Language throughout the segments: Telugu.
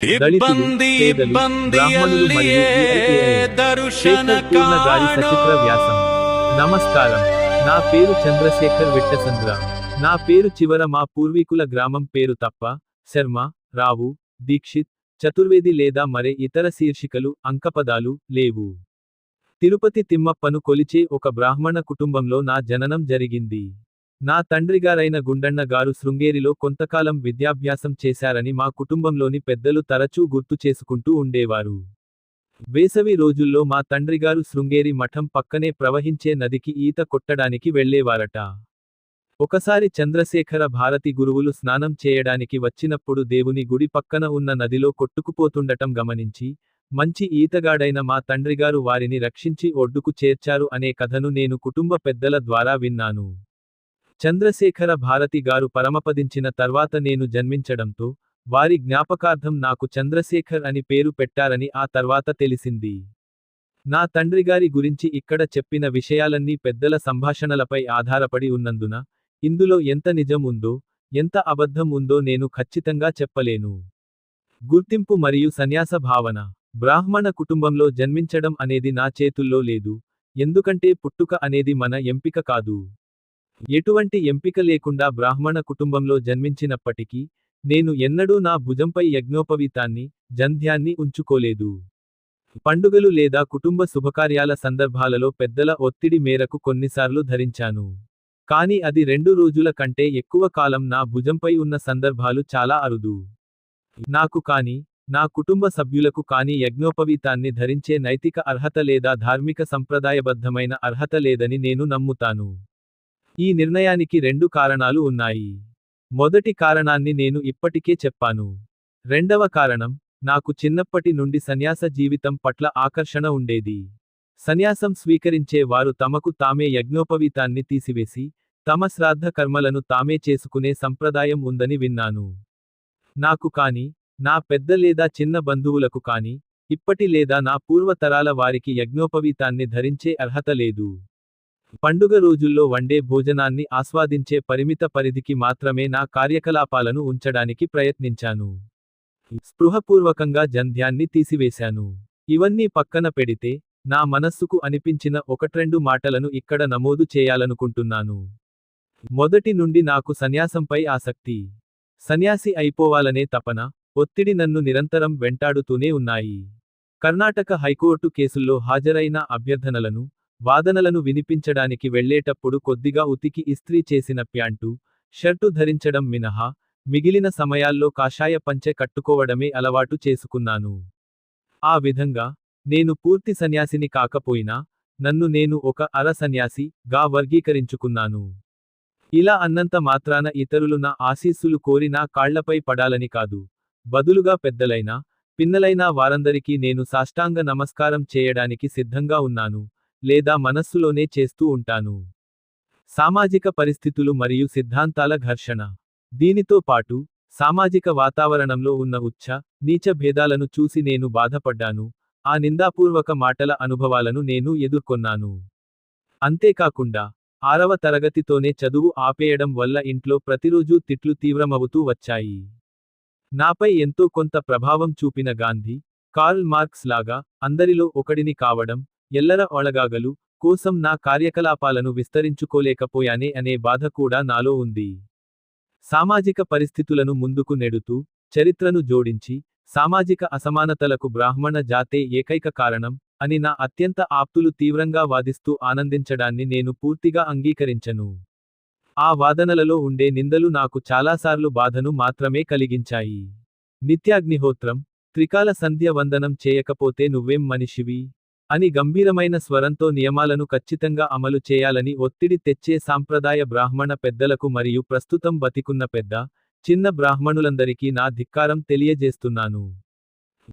దళితులు, పేదలు, బ్రాహ్మణులు మరియు శేఖర్ పూర్ణ గారి సచిత్ర వ్యాసం. నమస్కారం. నా పేరు చంద్రశేఖర్ విట్టసంద్ర. నా పేరు చివర మా పూర్వీకుల గ్రామం పేరు తప్ప, శర్మ, రావు, దీక్షిత్, చతుర్వేది లేదా మరే ఇతర శీర్షికలు, అంకపదాలు లేవు. తిరుపతి తిమ్మప్పను కొలిచే ఒక బ్రాహ్మణ కుటుంబంలో నా జననం జరిగింది. నా తండ్రిగారైన గుండన్న గారు శృంగేరిలో కొంతకాలం విద్యాభ్యాసం చేశారని మా కుటుంబంలోని పెద్దలు తరచూ గుర్తు చేసుకుంటూ ఉండేవారు. వేసవి రోజుల్లో మా తండ్రిగారు శృంగేరి మఠం పక్కనే ప్రవహించే నదికి ఈత కొట్టడానికి వెళ్లేవారట. ఒకసారి చంద్రశేఖర భారతి గురువులు స్నానం చేయడానికి వచ్చినప్పుడు దేవుని గుడి పక్కన ఉన్న నదిలో కొట్టుకుపోతుండటం గమనించి, మంచి ఈతగాడైన మా తండ్రిగారు వారిని రక్షించి ఒడ్డుకు చేర్చారు అనే కథను నేను కుటుంబ పెద్దల ద్వారా విన్నాను. చంద్రశేఖర భారతి గారు పరమపదించిన తర్వాత నేను జన్మించడంతో, వారి జ్ఞాపకార్థం నాకు చంద్రశేఖర్ అని పేరు పెట్టారని ఆ తర్వాత తెలిసింది. నా తండ్రిగారి గురించి ఇక్కడ చెప్పిన విషయాలన్నీ పెద్దల సంభాషణలపై ఆధారపడి ఉన్నందున, ఇందులో ఎంత నిజం ఉందో, ఎంత అబద్ధం ఉందో నేను ఖచ్చితంగా చెప్పలేను. గుర్తింపు మరియు సన్యాస భావన. బ్రాహ్మణ కుటుంబంలో జన్మించడం అనేది నా చేతుల్లో లేదు, ఎందుకంటే పుట్టుక అనేది మన ఎంపిక కాదు. ఎటువంటి ఎంపిక లేకుండా బ్రాహ్మణ కుటుంబంలో జన్మించినప్పటికీ, నేను ఎన్నడూ నా భుజంపై యజ్ఞోపవీతాన్ని, జంధ్యాన్ని ఉంచుకోలేదు. పండుగలు లేదా కుటుంబ శుభకార్యాల సందర్భాలలో పెద్దల ఒత్తిడి మేరకు కొన్నిసార్లు ధరించాను. కానీ అది 2 రోజుల కంటే ఎక్కువ కాలం నా భుజంపై ఉన్న సందర్భాలు చాలా అరుదు. నాకు కానీ, నా కుటుంబ సభ్యులకు కానీ యజ్ఞోపవీతాన్ని ధరించే నైతిక అర్హత లేదా ధార్మిక సంప్రదాయబద్ధమైన అర్హత లేదని నేను నమ్ముతాను. ఈ నిర్ణయానికి 2 కారణాలు ఉన్నాయి. మొదటి కారణాన్ని నేను ఇప్పటికే చెప్పాను. రెండవ కారణం, నాకు చిన్నప్పటి నుండి సన్యాస జీవితం పట్ల ఆకర్షణ ఉండేది. సన్యాసం స్వీకరించే వారు తమకు తామే యజ్ఞోపవీతాన్ని తీసివేసి, తమ శ్రాద్ధ కర్మలను తామే చేసుకునే సంప్రదాయం ఉందని విన్నాను. నాకు కానీ, నా పెద్ద లేదా చిన్న బంధువులకు కానీ, ఇప్పటి లేదా నా పూర్వ తరాల వారికి యజ్ఞోపవీతాన్ని ధరించే అర్హత లేదు. పండుగ రోజుల్లో వండే భోజనాన్ని ఆస్వాదించే పరిమిత పరిధికి మాత్రమే నా కార్యకలాపాలను ఉంచడానికి ప్రయత్నించాను. స్పృహపూర్వకంగా జంధ్యాన్ని తీసివేశాను. ఇవన్నీ పక్కన పెడితే, నా మనస్సుకు అనిపించిన 1-2 మాటలను ఇక్కడ నమోదు చేయాలనుకుంటున్నాను. మొదటి నుండి నాకు సన్యాసంపై ఆసక్తి. సన్యాసి అయిపోవాలనే తపన, ఒత్తిడి నన్ను నిరంతరం వెంటాడుతూనే ఉన్నాయి. కర్ణాటక హైకోర్టు కేసుల్లో హాజరైన అభ్యర్థనలను, వాదనలను వినిపించడానికి వెళ్లేటప్పుడు కొద్దిగా ఉతికి ఇస్త్రీ చేసిన ప్యాంటు, షర్టు ధరించడం మినహా, మిగిలిన సమయాల్లో కాషాయ పంచె కట్టుకోవడమే అలవాటు చేసుకున్నాను. ఆ విధంగా, నేను పూర్తి సన్యాసిని కాకపోయినా, నన్ను నేను ఒక అర సన్యాసి గా వర్గీకరించుకున్నాను. ఇలా అన్నంత మాత్రాన ఇతరులు నా ఆశీస్సులు కోరి నా కాళ్లపై పడాలని కాదు. బదులుగా పెద్దలైనా, పిన్నలైనా వారందరికీ నేను సాష్టాంగ నమస్కారం చేయడానికి సిద్ధంగా ఉన్నాను, లేదా మనస్సులోనే చేస్తూ ఉంటాను. సామాజిక పరిస్థితులు మరియు సిద్ధాంతాల ఘర్షణ. దీనితో పాటు, సామాజిక వాతావరణంలో ఉన్న ఉచ్చ, నీచ భేదాలను చూసి నేను బాధపడ్డాను, ఆ నిందాపూర్వక మాటల అనుభవాలను నేను ఎదుర్కొన్నాను. అంతేకాకుండా, 6వ తరగతితోనే చదువు ఆపేయడం వల్ల ఇంట్లో ప్రతిరోజూ తిట్లు తీవ్రమవుతూ వచ్చాయి. నాపై ఎంతో కొంత ప్రభావం చూపిన గాంధీ, కార్ల్ మార్క్స్ లాగా, అందరిలో ఒకడిని కావడం, ఎల్లర ఒళగాగలు కోసం నా కార్యకలాపాలను విస్తరించుకోలేకపోయానే అనే బాధ కూడా నాలో ఉంది. సామాజిక పరిస్థితులను ముందుకు నెడుతూ, చరిత్రను జోడించి, సామాజిక అసమానతలకు బ్రాహ్మణ జాతే ఏకైక కారణం అని నా అత్యంత ఆప్తులు తీవ్రంగా వాదిస్తూ ఆనందించడాన్ని నేను పూర్తిగా అంగీకరించను. ఆ వాదనలలో ఉండే నిందలు నాకు చాలాసార్లు బాధను మాత్రమే కలిగించాయి. నిత్యాగ్నిహోత్రం, త్రికాల సంధ్య వందనం చేయకపోతే నువ్వేం మనిషివి అని గంభీరమైన స్వరంతో నియమాలను ఖచ్చితంగా అమలు చేయాలని ఒత్తిడి తెచ్చే సాంప్రదాయ బ్రాహ్మణ పెద్దలకు మరియు ప్రస్తుతం బతికున్న పెద్ద, చిన్న బ్రాహ్మణులందరికీ నా ధిక్కారం తెలియజేస్తున్నాను.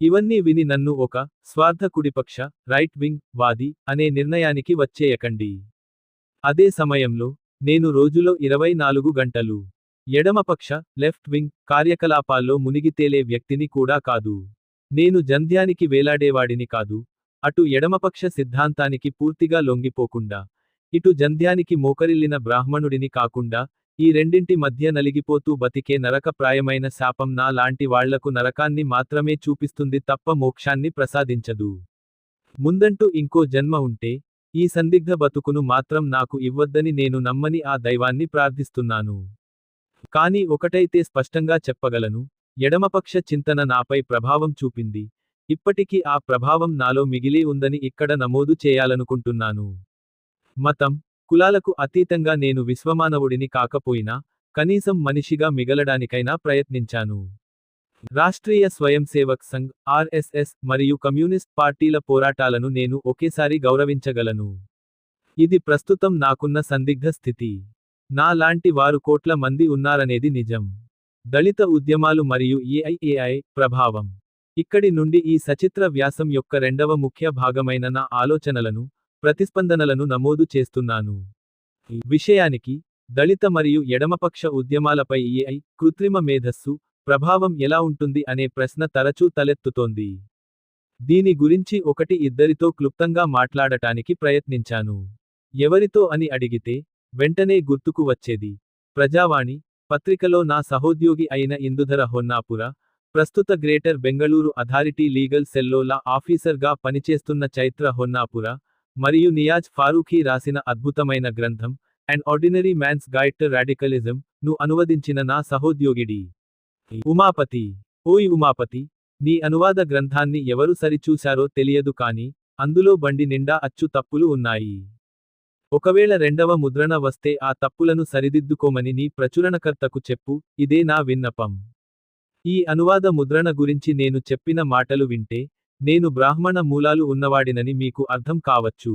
ఇవన్నీ విని నన్ను ఒక స్వార్థ కుడిపక్ష, రైట్ వింగ్ వాది అనే నిర్ణయానికి వచ్చేయకండి. అదే సమయంలో, నేను రోజులో 24 గంటలు ఎడమపక్ష, లెఫ్ట్ వింగ్ కార్యకలాపాల్లో మునిగితేలే వ్యక్తిని కూడా కాదు. నేను జంధ్యానికి వేలాడేవాడిని కాదు. అటు ఎడమపక్ష సిద్ధాంతానికి పూర్తిగా లొంగిపోకుండా, ఇటు జంధ్యానికి మోకరిల్లిన బ్రాహ్మణుడిని కాకుండా, ఈ రెండింటి మధ్య నలిగిపోతూ బతికే నరకప్రాయమైన శాపం నా లాంటి వాళ్లకు నరకాన్ని మాత్రమే చూపిస్తుంది తప్ప మోక్షాన్ని ప్రసాదించదు. ముందంటూ ఇంకో జన్మ ఉంటే, ఈ సందిగ్ధ బతుకును మాత్రం నాకు ఇవ్వొద్దని నేను నమ్మని ఆ దైవాన్ని ప్రార్థిస్తున్నాను. కానీ ఒకటైతే స్పష్టంగా చెప్పగలను, ఎడమపక్ష చింతన నాపై ప్రభావం చూపింది. ఇప్పటికీ ఆ ప్రభావం నాలో మిగిలే ఉందని ఇక్కడ నమోదు చేయాలనుకుంటున్నాను. మతం, కులాలకు అతీతంగా నేను విశ్వమానవుడిని కాకపోయినా, కనీసం మనిషిగా మిగలడానికైనా ప్రయత్నించాను. రాష్ట్రీయ స్వయం సేవక్ సంఘ్, ఆర్ఎస్ఎస్, మరియు కమ్యూనిస్ట్ పార్టీల పోరాటాలను నేను ఒకేసారి గౌరవించగలను. ఇది ప్రస్తుతం నాకున్న సందిగ్ధ స్థితి. నా లాంటి వారు కోట్ల మంది ఉన్నారనేది నిజం. దళిత ఉద్యమాలు మరియు ఏఐఏఐ ప్రభావం. ఇక్కడి నుండి ఈ సచిత్ర వ్యాసం యొక్క రెండవ ముఖ్య భాగమైన నా ఆలోచనలను, ప్రతిస్పందనలను నమోదు చేస్తున్నాను. ఈ విషయానికి, దళిత మరియు ఎడమపక్ష ఉద్యమాలపై ఏఐ, కృత్రిమ మేధస్సు, ప్రభావం ఎలా ఉంటుంది అనే ప్రశ్న తరచూ తలెత్తుతోంది. దీని గురించి ఇద్దరితో క్లుప్తంగా మాట్లాడటానికి ప్రయత్నించాను. ఎవరితో అని అడిగితే, వెంటనే గుర్తుకు వచ్చేది ప్రజావాణి పత్రికలో నా సహోద్యోగి అయిన ఇందుధర హొన్నాపుర, ప్రస్తుత గ్రేటర్ బెంగళూరు అథారిటీ లీగల్ సెల్లో లా ఆఫీసర్గా పనిచేస్తున్న చైత్ర హొన్నాపుర, మరియు నియాజ్ ఫారూఖీ రాసిన అద్భుతమైన గ్రంథం, an ordinary man's guide to radicalism ను అనువదించిన నా సహోద్యోగిడి ఉమాపతి. ఓయ్ ఉమాపతి, నీ అనువాద గ్రంథాన్ని ఎవరు సరిచూశారో తెలియదు కానీ, అందులో బండి నిండా అచ్చు తప్పులు ఉన్నాయి. ఒకవేళ రెండవ ముద్రణ వస్తే ఆ తప్పులను సరిదిద్దుకోమని నీ ప్రచురణకర్తకు చెప్పు, ఇదే నా విన్నపం. ఈ అనువాద ముద్రణ గురించి నేను చెప్పిన మాటలు వింటే, నేను బ్రాహ్మణ మూలాలు ఉన్నవాడినని మీకు అర్థం కావచ్చు.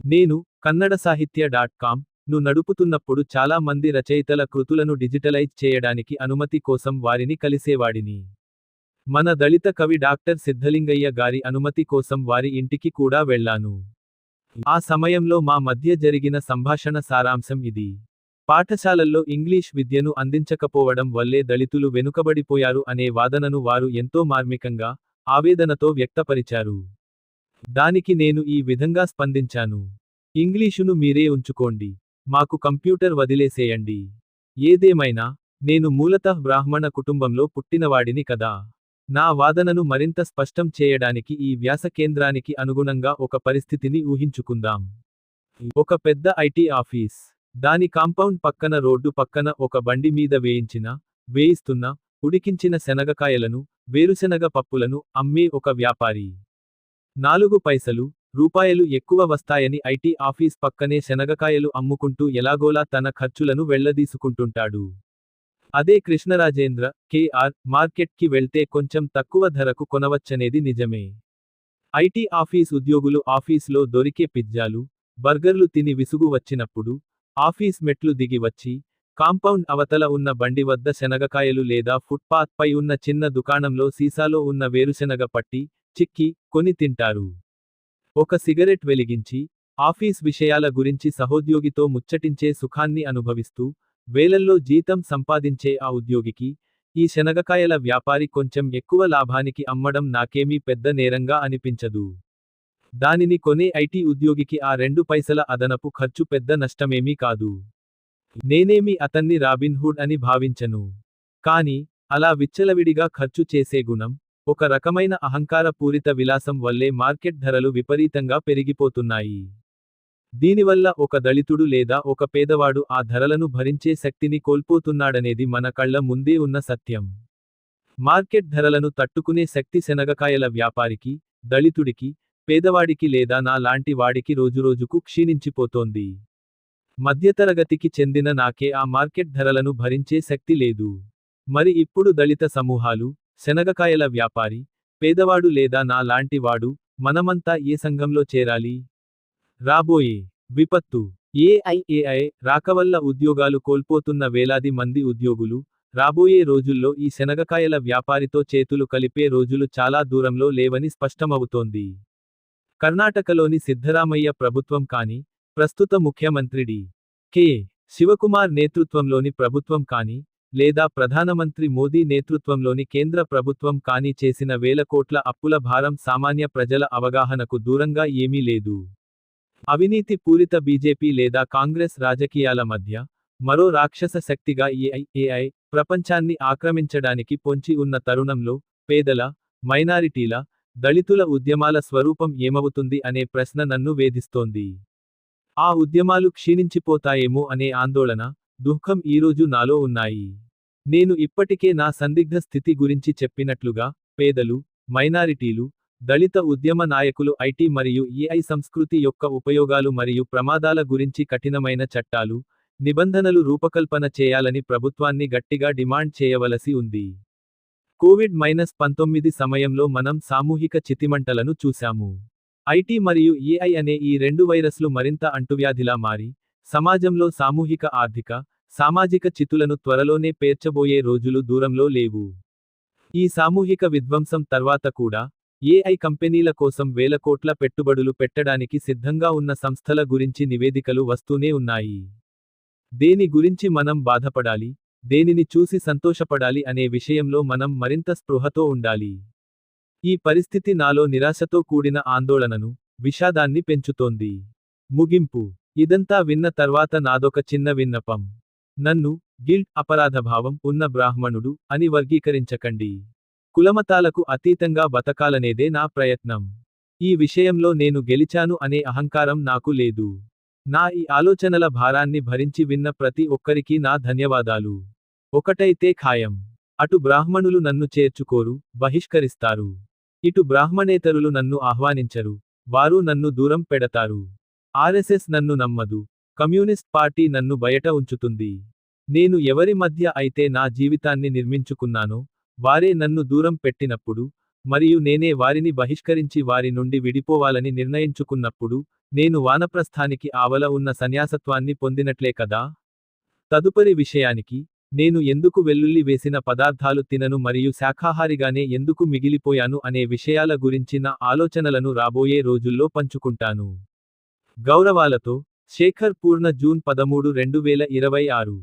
నేను kannadasaahitya.com ను నడుపుతున్నప్పుడు చాలా మంది రచయితల కృతులను డిజిటలైజ్ చేయడానికి అనుమతి కోసం వారిని కలిసేవాడిని. మన దళిత కవి డాక్టర్ సిద్ధలింగయ్య గారి అనుమతి కోసం వారి ఇంటికి కూడా వెళ్ళాను. ఆ సమయంలో మా మధ్య జరిగిన సంభాషణ సారాంశం ఇది. పాఠశాలల్లో ఇంగ్లీష్ విద్యను అందించకపోవడం వల్లే దళితులు వెనుకబడిపోయారు అనే వాదనను వారు ఎంతో మార్మికంగా, ఆవేదనతో వ్యక్తపరిచారు. దానికి నేను ఈ విధంగా స్పందించాను. ఇంగ్లీషును మీరే ఉంచుకోండి, మాకు కంప్యూటర్ వదిలేసేయండి. ఏదేమైనా, నేను మూలతః బ్రాహ్మణ కుటుంబంలో పుట్టినవాడిని కదా. నా వాదనను మరింత స్పష్టం చేయడానికి ఈ వ్యాస కేంద్రానికి అనుగుణంగా ఒక పరిస్థితిని ఊహించుకుందాం. ఒక పెద్ద ఐటీ ఆఫీస్. దాని కాంపౌండ్ పక్కన రోడ్డు పక్కన ఒక బండి మీద వేయిస్తున్న, ఉడికించిన శనగకాయలను, వేరుశెనగ పప్పులను అమ్మే ఒక వ్యాపారి. 4 పైసలు, రూపాయలు ఎక్కువ వస్తాయని ఐటీ ఆఫీస్ పక్కనే శనగకాయలు అమ్ముకుంటూ ఎలాగోలా తన ఖర్చులను వెళ్లదీసుకుంటుంటాడు. అదే కృష్ణరాజేంద్ర, కేఆర్ మార్కెట్కి వెళ్తే కొంచెం తక్కువ ధరకు కొనవచ్చనేది నిజమే. ఐటీ ఆఫీస్ ఉద్యోగులు ఆఫీస్లో దొరికే పిజ్జాలు, బర్గర్లు తిని విసుగు వచ్చినప్పుడు, ఆఫీస్ మెట్లు దిగి వచ్చి, కాంపౌండ్ అవతల ఉన్న బండి వద్ద శనగకాయలు లేదా ఫుట్పాత్ పై ఉన్న చిన్న దుకాణంలో సీసాలో ఉన్న వేరుశెనగ పట్టి, చిక్కి, కొని తింటారు. ఒక సిగరెట్ వెలిగించి, ఆఫీస్ విషయాల గురించి సహోద్యోగితో ముచ్చటించే సుఖాన్ని అనుభవిస్తూ, వేలల్లో జీతం సంపాదించే ఆ ఉద్యోగికి, ఈ శనగకాయల వ్యాపారి కొంచెం ఎక్కువ లాభానికి అమ్మడం నాకేమీ పెద్ద నేరంగా అనిపించదు. దానిని కొనే ఐటీ ఉద్యోగికి ఆ 2 పైసల అదనపు ఖర్చు పెద్ద నష్టమేమీ కాదు. నేనేమి అతన్ని రాబిన్హుడ్ అని భావించను. కానీ, అలా విచ్చలవిడిగా ఖర్చు చేసే గుణం, ఒక రకమైన అహంకార పూరిత విలాసం వల్లే మార్కెట్ ధరలు విపరీతంగా పెరిగిపోతున్నాయి. దీనివల్ల ఒక దళితుడు లేదా ఒక పేదవాడు ఆ ధరలను భరించే శక్తిని కోల్పోతున్నాడనేది మన కళ్ల ముందే ఉన్న సత్యం. మార్కెట్ ధరలను తట్టుకునే శక్తి శనగకాయల వ్యాపారికి, దళితుడికి, పేదవాడికి లేదా నా లాంటి వాడికి రోజురోజుకు క్షీణించిపోతోంది. మధ్యతరగతికి చెందిన నాకే ఆ మార్కెట్ ధరలను భరించే శక్తి లేదు. మరి ఇప్పుడు దళిత సమూహాలు, శనగకాయల వ్యాపారి, పేదవాడు లేదా నా లాంటి వాడు, మనమంతా ఏ సంఘంలో చేరాలి? రాబోయే విపత్తు. ఏఐఏఐ రాకవల్ల ఉద్యోగాలు కోల్పోతున్న వేలాది మంది ఉద్యోగులు, రాబోయే రోజుల్లో ఈ శనగకాయల వ్యాపారితో చేతులు కలిపే రోజులు చాలా దూరంలో లేవని స్పష్టమవుతోంది. కర్ణాటకలోని సిద్ధరామయ్య ప్రభుత్వం కానీ, ప్రస్తుత ముఖ్యమంత్రి కె. శివకుమార్ నేతృత్వంలోని ప్రభుత్వం కానీ, లేదా ప్రధానమంత్రి మోదీ నేతృత్వంలోని కేంద్ర ప్రభుత్వం కానీ చేసిన వేల కోట్ల అప్పుల భారం సామాన్య ప్రజల అవగాహనకు దూరంగా ఏమీ లేదు. అవినీతి పూరిత బీజేపీ లేదా కాంగ్రెస్ రాజకీయాల మధ్య, మరో రాక్షస శక్తిగా ఏఐ ప్రపంచాన్ని ఆక్రమించడానికి పొంచి ఉన్న తరుణంలో, పేదల, మైనారిటీల, దళితుల ఉద్యమాల స్వరూపం ఏమవుతుంది అనే ప్రశ్న నన్ను వేధిస్తోంది. ఆ ఉద్యమాలు క్షీణించిపోతాయేమో అనే ఆందోళన, దుఃఖం ఈరోజు నాలో ఉన్నాయి. నేను ఇప్పటికే నా సందిగ్ధ స్థితి గురించి చెప్పినట్లుగా, పేదలు, మైనారిటీలు, దళిత ఉద్యమ నాయకులు ఐటీ మరియు ఏఐ సంస్కృతి యొక్క ఉపయోగాలు మరియు ప్రమాదాల గురించి కఠినమైన చట్టాలు, నిబంధనలు రూపకల్పన చేయాలని ప్రభుత్వాన్ని గట్టిగా డిమాండ్ చేయవలసి ఉంది. కోవిడ్-19 సమయంలో మనం సామూహిక చితిమంటలను చూశాము. ఐటీ మరియు ఏఐ అనే ఈ రెండు వైరస్లు మరింత అంటువ్యాధిలా మారి, సమాజంలో సామూహిక ఆర్థిక, సామాజిక చితులను త్వరలోనే పేర్చబోయే రోజులు దూరంలో లేవు. ఈ సామూహిక విధ్వంసం తర్వాత కూడా, ఏఐ కంపెనీల కోసం వేల కోట్ల పెట్టుబడులు పెట్టడానికి సిద్ధంగా ఉన్న సంస్థల గురించి నివేదికలు వస్తూనే ఉన్నాయి. దేని గురించి మనం బాధపడాలి, దేనిని చూసి సంతోషపడాలి అనే విషయంలో మనం మరింత స్పృహతో ఉండాలి. ఈ పరిస్థితి నాలో నిరాశతో కూడిన ఆందోళనను, విషాదాన్ని పెంచుతోంది. ముగింపు. ఇదంతా విన్న తర్వాత నాదొక చిన్న విన్నపం. నన్ను, అపరాధభావం ఉన్న బ్రాహ్మణుడు అని వర్గీకరించకండి. కులమతాలకు అతీతంగా బతకాలనేదే నా ప్రయత్నం. ఈ విషయంలో నేను గెలిచాను అనే అహంకారం నాకు లేదు. నా ఈ ఆలోచనల భారాన్ని భరించి విన్న ప్రతి ఒక్కరికీ నా ధన్యవాదాలు. ఒకటైతే ఖాయం. అటు బ్రాహ్మణులు నన్ను చేర్చుకోరు, బహిష్కరిస్తారు. ఇటు బ్రాహ్మణేతరులు నన్ను ఆహ్వానించరు, వారు నన్ను దూరం పెడతారు. ఆర్ఎస్ఎస్ నన్ను నమ్మదు. కమ్యూనిస్ట్ పార్టీ నన్ను బయట ఉంచుతుంది. నేను ఎవరి మధ్య అయితే నా జీవితాన్ని నిర్మించుకున్నానో, వారే నన్ను దూరం పెట్టినప్పుడు, మరియు నేనే వారిని బహిష్కరించి వారి నుండి విడిపోవాలని నిర్ణయించుకున్నప్పుడు, నేను వానప్రస్థానికి ఆవల ఉన్న సన్యాసత్వాన్ని పొందినట్లే కదా? తదుపరి విషయానికి, నేను ఎందుకు వెల్లుల్లి వేసిన పదార్థాలు తినను మరియు శాఖాహారిగానే ఎందుకు మిగిలిపోయాను అనే విషయాల గురించి నా ఆలోచనలను రాబోయే రోజుల్లో పంచుకుంటాను. గౌరవాలతో, శేఖర్ పూర్ణ జూన్ 13, 2026.